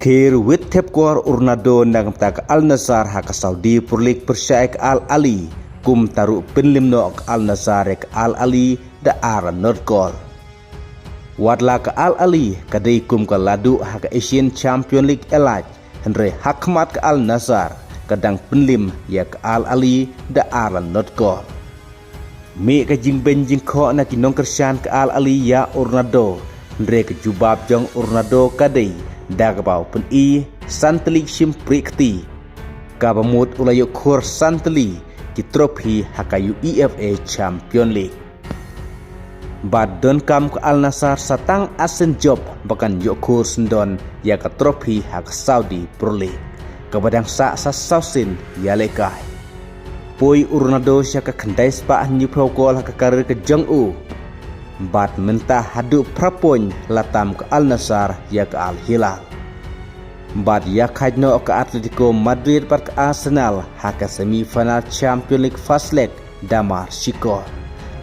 Kir wit tepkor urnado nang tak Al Nassr hak Saudi Purlik persyaik Al Ali kum taru penlimno Al Nassr ek Al Ali da ara nordkol. Wadla ke Al Ali kadai kum ke ladu hak Asian Champion League elaj henry hakmat ke Al Nassr kadang penlim yak Al Ali da ara nordkol. Mi ke jing benjing ko na kinong kersian ke Al Ali ya urnado henry ke jubab jong urnado kadai dagabau pen i santli sim prikti kabamut ulayo khor santli ki trofi hakayu EFA Champion League bad don kam ke Al Nassr satang asen job bakan yo khor sendon ya ka trofi hak Saudi Pro League kabadang sa sausin ya lekai poi urnado sya ka khandai spa ni prokol hak karir ke jong bad mentah hadu prapon latam ke Al Nassr ya ke Al Hilal bad ya khajno ke Atletico Madrid par ke Arsenal haka semifinal Champion League first leg damar sikor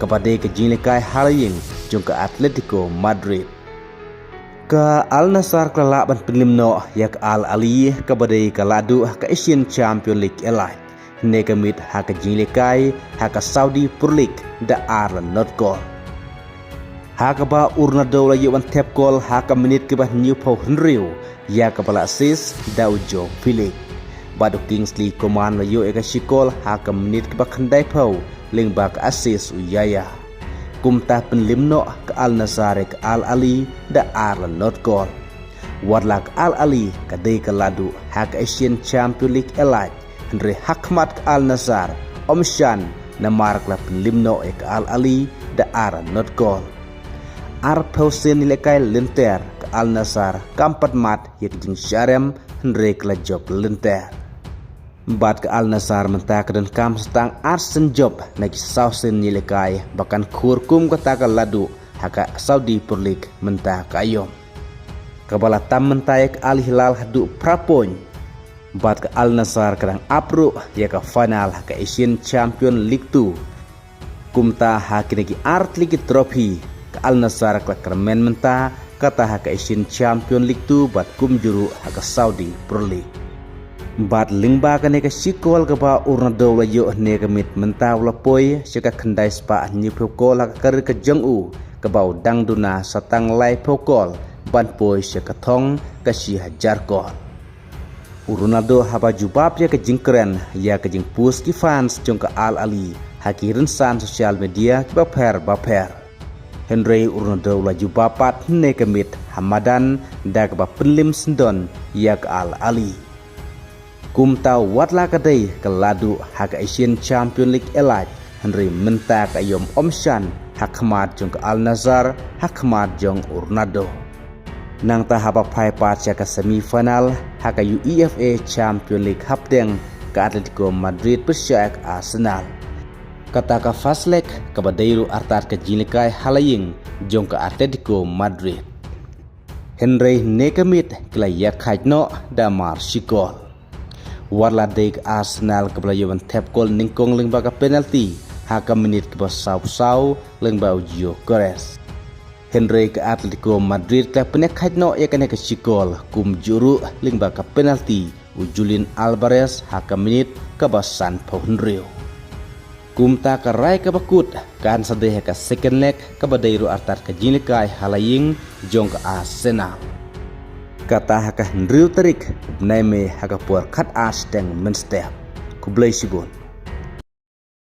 kepada ke jinglekai halaying jung ke Atletico Madrid ke Al Nassr kelak ban penlimno ya ke Al Ali kepada ke ladu ke Asian Champion League elite negamit haka jinglekai haka Saudi Pro League da Arlan Nordgol haka ba urnado la yuan tap gol haka menit ke bah new pau henriu ya kepala asis daujo Philip baduk Kingsley Coman la yu eka sikol haka menit ke bah khandai pau ling bak asis uyaya kumtah penlimno ke Al Nassr ke Al Ali da Arlan Nordgol warlak Al Ali kadai ke ladu haka Asian Champion League elite henry hakmat ke Al Nassr omshan na mark la penlimno ke Al Ali da Arlan Nordgol Arpausen nilekai lenter ke Al Nassr kampat mat yak jing syarem henry kela job lenter. Bat ke Al Nassr mentak dan kam setang arsen job nagi sausen nilekai bahkan kurkum kata ke ladu haka Saudi Pro League mentak ayom. Kabala tam mentayak Al Hilal hadu prapon. Bat ke Al Nassr kadang apru yak final haka Asian Champion League 2. Kumta hakinegi art ligi trophy ke Al Nassr kelak kermen mentah kata hak Asian Champion League 2 bat kum juru hak Saudi Pro League bat lingba ka neka sikol ka ba urnado la yo neka mit mentah la poi sika khandai spa ni phokol hak kar ke jong ka ba dang duna satang lai phokol ban poi sika thong ka si hajar kol Ronaldo haba jubab ya ke jingkren ya ke jing pus ki fans jong ka Al Ali hakirin san sosial media ki baper Henry Ronaldo laju bapat nekamit Hamadan dak ba penlim sendon yak Al Ali kumta watla kadai keladu hak Asian Champion League elite Henry mentak ayom omshan hakmat jong ke Al Nassr hakmat jong Ronaldo nang tahap pai pat ke semifinal hak UEFA Champion League hapdeng ke Atletico Madrid persyak Arsenal kata ka fast leg ke badairu artar ke jilikai halaying jong ke Atletico Madrid Henry nekamit kela yak khajno damar sikol warla dek Arsenal ke belayawan tap gol ningkong lengba ka penalti haka menit ke basau lengba ujio Gores Henry ke Atletico Madrid ke penek khajno yakane ke sikol kum juru lengba ka penalti Julian Alvarez haka menit ke basan pau Henry kumta ka rai ka bakut kan sadeh ka second leg ka badairu artar ka jilikai halaying jong ka Arsenal kata haka Henry tarik naime haka por khat as teng menstep ku blai sibun